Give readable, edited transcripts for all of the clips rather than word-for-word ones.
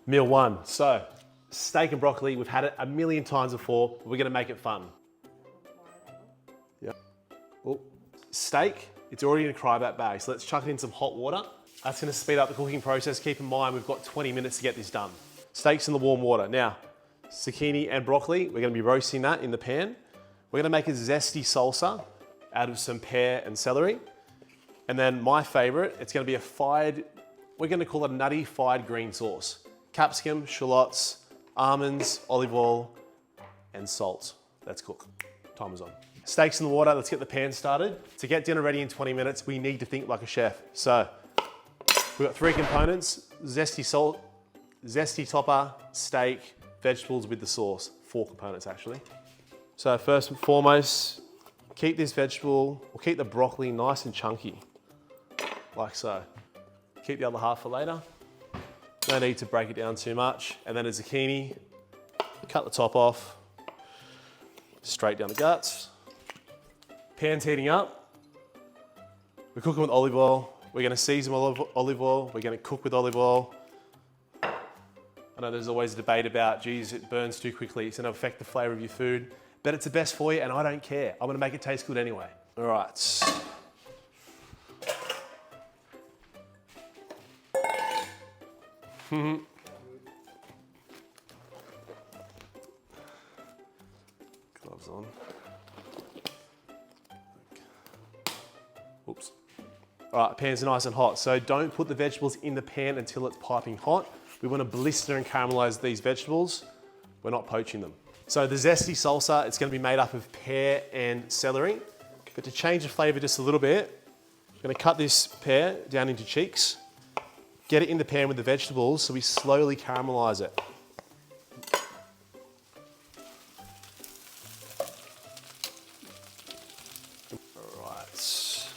Meal one. So, steak and broccoli, we've had it a million times before. We're gonna make it fun. Yep. Oh. Steak, it's already in a cryovac bag, so let's chuck it in some hot water. That's gonna speed up the cooking process. Keep in mind, we've got 20 minutes to get this done. Steak's in the warm water. Now, zucchini and broccoli, we're gonna be roasting that in the pan. We're gonna make a zesty salsa out of some pear and celery. And then my favorite, it's gonna be a fired, we're gonna call it a nutty fired green sauce. Capsicum, shallots, almonds, olive oil, and salt. Let's cook. Timer's on. Steak's in the water, let's get the pan started. To get dinner ready in 20 minutes, we need to think like a chef. So, we've got 3 components: zesty salt, zesty topper, steak, vegetables with the sauce. 4 components actually. So first and foremost, keep this vegetable, or keep the broccoli nice and chunky, like so. Keep the other half for later. No need to break it down too much. And then a zucchini, cut the top off, straight down the guts. Pan's heating up. We're cooking with olive oil. We're gonna season with olive oil. We're gonna cook with olive oil. I know there's always a debate about, geez, it burns too quickly. It's gonna affect the flavor of your food. But it's the best for you, and I don't care. I'm gonna make it taste good anyway. All right. Gloves on. Oops. All right, pan's nice and hot. So don't put the vegetables in the pan until it's piping hot. We wanna blister and caramelize these vegetables. We're not poaching them. So the zesty salsa, it's gonna be made up of pear and celery. But to change the flavor just a little bit, I'm gonna cut this pear down into cheeks, get it in the pan with the vegetables so we slowly caramelize it. All right.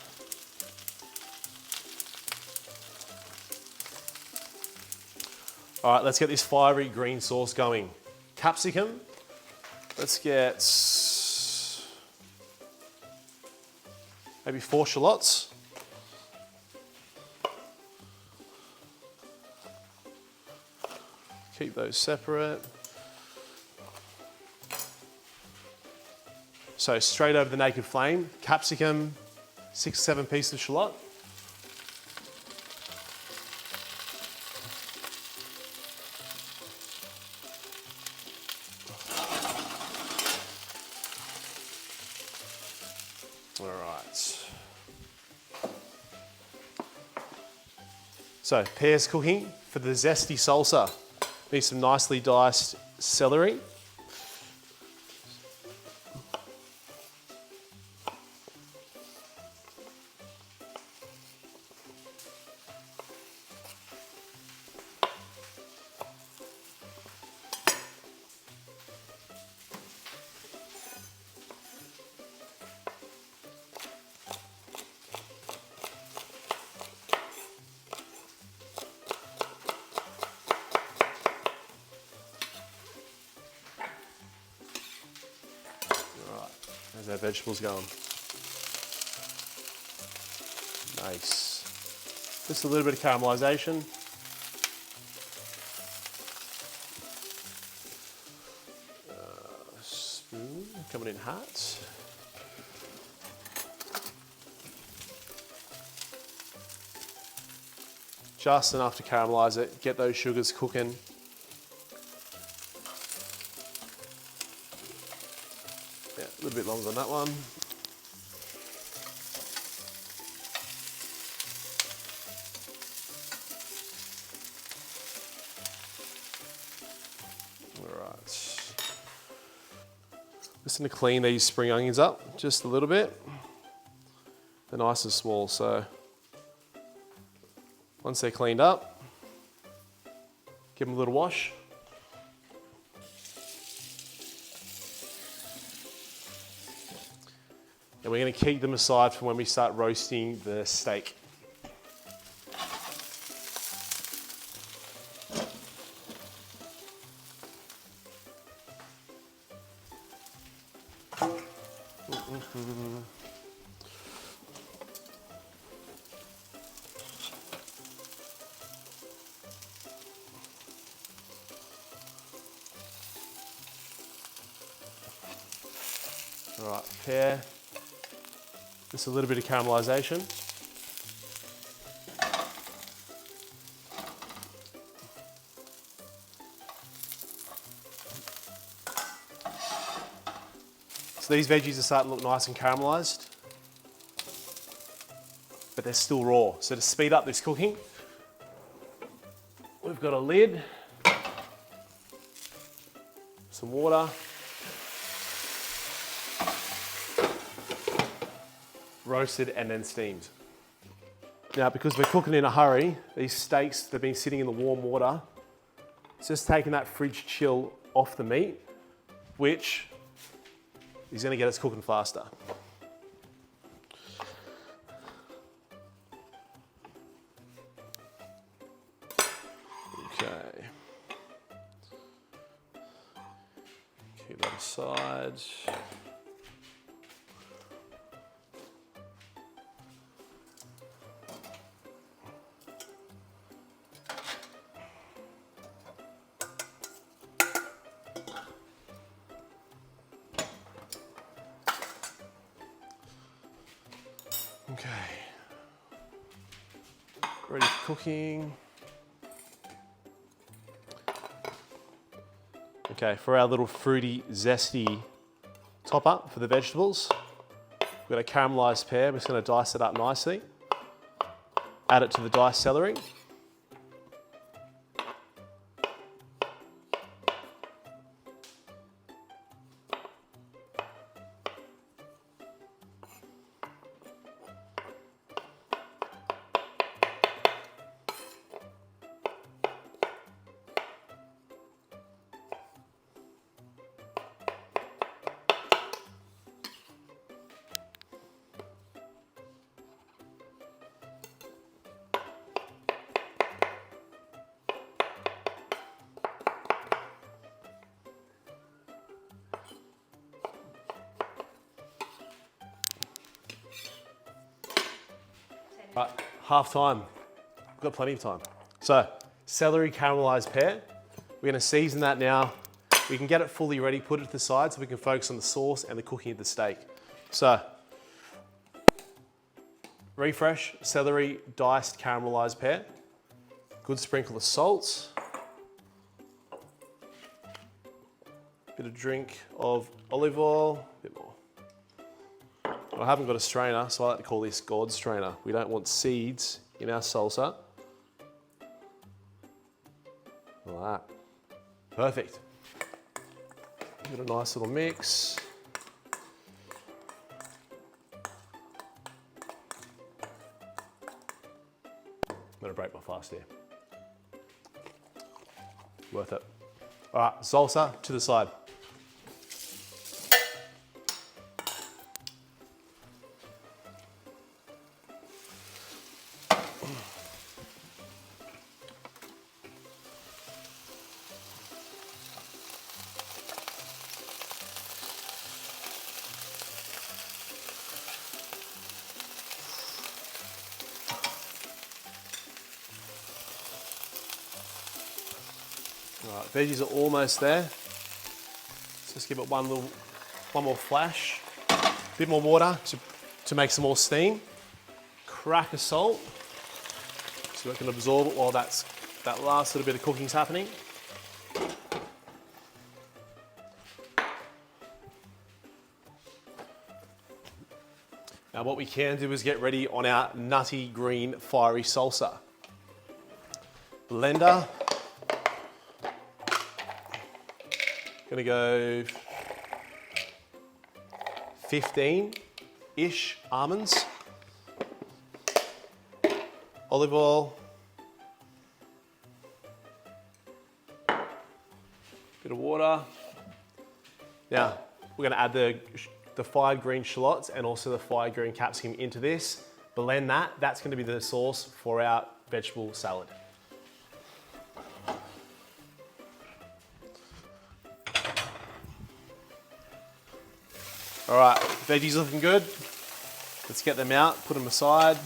All right, let's get this fiery green sauce going. Capsicum. Let's get maybe 4 shallots. Keep those separate. So straight over the naked flame, capsicum, 6 or 7 pieces of shallot. All right. So pear's cooking. For the zesty salsa, need some nicely diced celery. How's our vegetables going? Nice. Just a little bit of caramelisation. Spoon coming in hot. Just enough to caramelise it, get those sugars cooking. Yeah, a little bit longer on that one. All right. Just going to clean these spring onions up just a little bit. They're nice and small, so once they're cleaned up, give them a little wash. And we're going to keep them aside for when we start roasting the steak. All right, pear. Just a little bit of caramelization. So these veggies are starting to look nice and caramelized, but they're still raw. So to speed up this cooking, we've got a lid, some water, roasted and then steamed. Now, because we're cooking in a hurry, these steaks, they've been sitting in the warm water. It's just taking that fridge chill off the meat, which is gonna get us cooking faster. Okay. Keep that aside. Okay, ready for cooking. Okay, for our little fruity, zesty top up for the vegetables, we've got a caramelized pear. We're just going to dice it up nicely. Add it to the diced celery. Right, half time. We've got plenty of time. So, celery caramelized pear. We're gonna season that now. We can get it fully ready, put it to the side so we can focus on the sauce and the cooking of the steak. So, refresh, celery, diced caramelized pear. Good sprinkle of salt. Bit of drink of olive oil, a bit more. I haven't got a strainer, so I like to call this God's strainer. We don't want seeds in our salsa. Like that. Perfect. Get a nice little mix. I'm gonna break my fast here. Worth it. All right, salsa to the side. All right, veggies are almost there. Let's just give it one more flash. A bit more water to make some more steam. Crack of salt, so it can absorb it while that last little bit of cooking's happening. Now what we can do is get ready on our nutty green fiery salsa. Blender. Gonna go 15-ish almonds, olive oil, bit of water. Now we're gonna add the fried green shallots and also the fried green capsicum into this. Blend that. That's gonna be the sauce for our vegetable salad. All right, veggies looking good. Let's get them out, put them aside.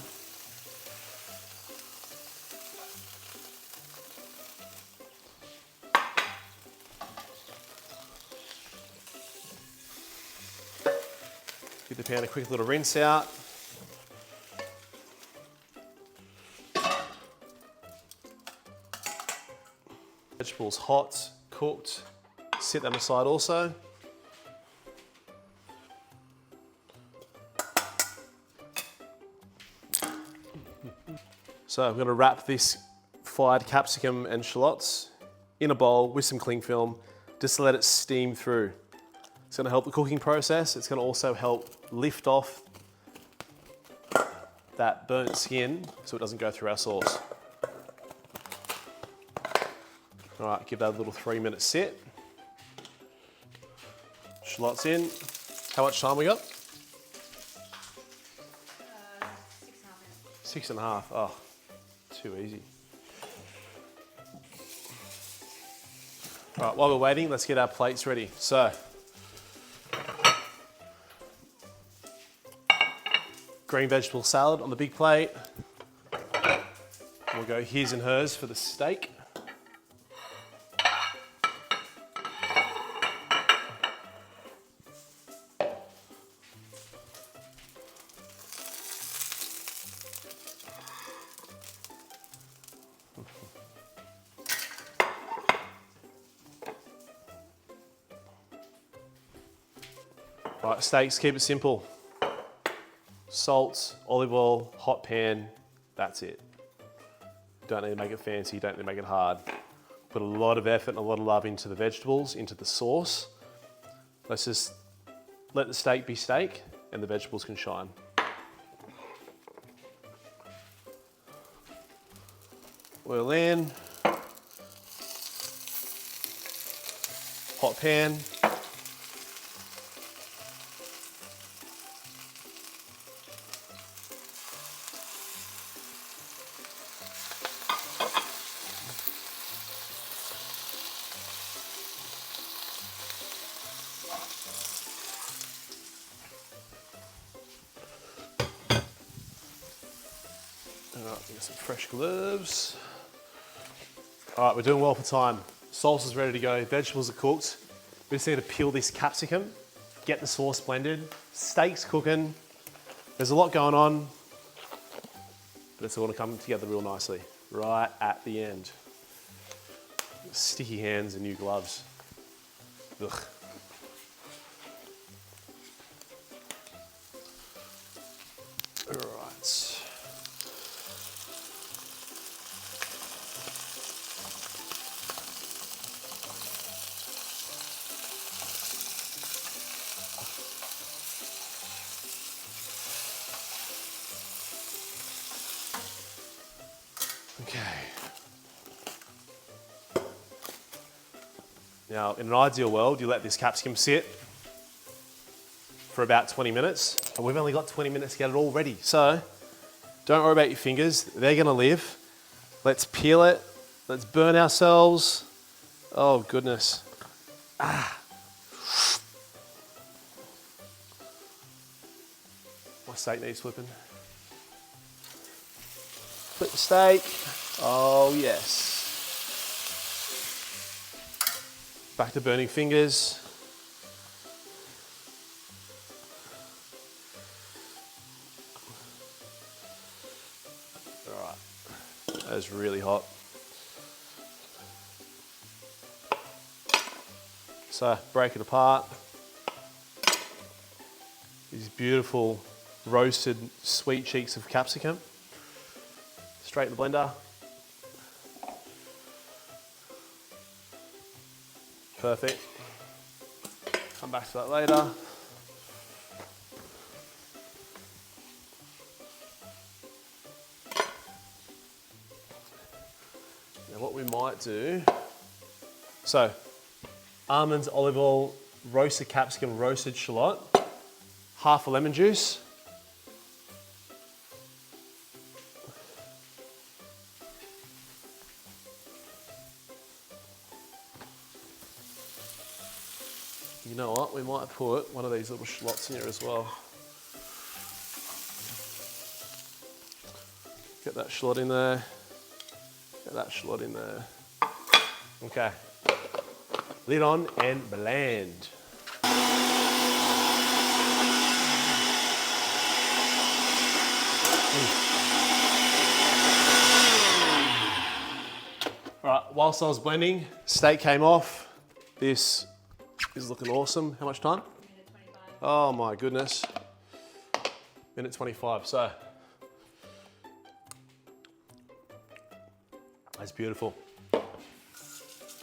Give the pan a quick little rinse out. Vegetables hot, cooked. Set them aside also. So I'm going to wrap this fried capsicum and shallots in a bowl with some cling film just to let it steam through. It's going to help the cooking process. It's going to also help lift off that burnt skin so it doesn't go through our sauce. All right, give that a little 3-minute sit. Shallots in. How much time we got? 6.5 minutes. 6.5, oh, too easy. All right, while we're waiting, let's get our plates ready. So, green vegetable salad on the big plate. We'll go his and hers for the steak. Right, steaks, keep it simple. Salt, olive oil, hot pan, that's it. Don't need to make it fancy, don't need to make it hard. Put a lot of effort and a lot of love into the vegetables, into the sauce. Let's just let the steak be steak and the vegetables can shine. Oil in. Hot pan. All right, get some fresh gloves. All right, we're doing well for time. Salsa's ready to go, vegetables are cooked. We just need to peel this capsicum, get the sauce blended, steak's cooking. There's a lot going on, but it's all gonna come together real nicely, right at the end. Sticky hands and new gloves. Ugh. All right. Okay. Now, in an ideal world, you let this capsicum sit for about 20 minutes, and we've only got 20 minutes to get it all ready. So, don't worry about your fingers, they're gonna live. Let's peel it, let's burn ourselves. Oh goodness. Ah. My steak needs flipping. Flip the steak. Oh yes. Back to burning fingers. All right, that is really hot. So break it apart. These beautiful roasted sweet cheeks of capsicum. Straight in the blender. Perfect. Come back to that later. Now what we might do, so almonds, olive oil, roasted capsicum, roasted shallot, half a lemon juice. You know what, we might put one of these little shallots in here as well. Get that shallot in there, get that shallot in there. Okay, lid on and blend. All right, whilst I was blending, steak came off. This is looking awesome. How much time? Minute 25. Oh my goodness. Minute 25, so. That's beautiful.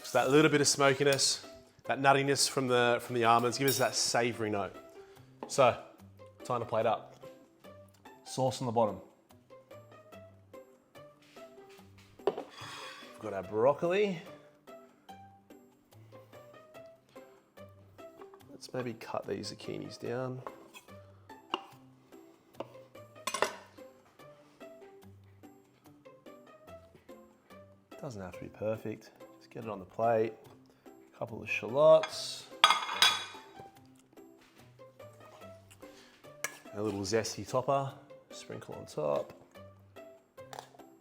Just that little bit of smokiness, that nuttiness from the almonds, give us that savory note. So, time to plate up. Sauce on the bottom. We've got our broccoli. Let's maybe cut these zucchinis down. Doesn't have to be perfect. Just get it on the plate. A couple of shallots. A little zesty topper. Sprinkle on top.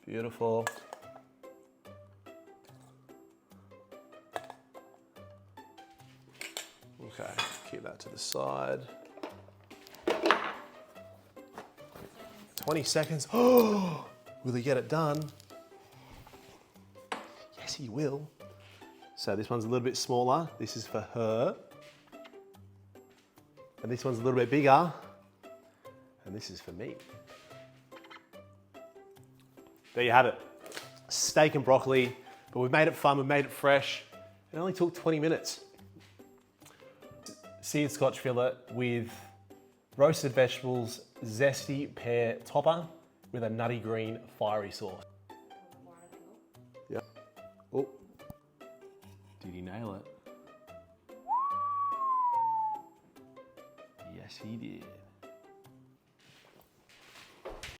Beautiful. Okay, keep that to the side. 20 seconds. Oh, will he get it done? Yes, he will. So this one's a little bit smaller. This is for her. And this one's a little bit bigger. And this is for me. There you have it. Steak and broccoli, but we've made it fun, we've made it fresh. It only took 20 minutes. Seared scotch fillet with roasted vegetables, zesty pear topper with a nutty green fiery sauce. Yep. Oh, did he nail it? Yes, he did.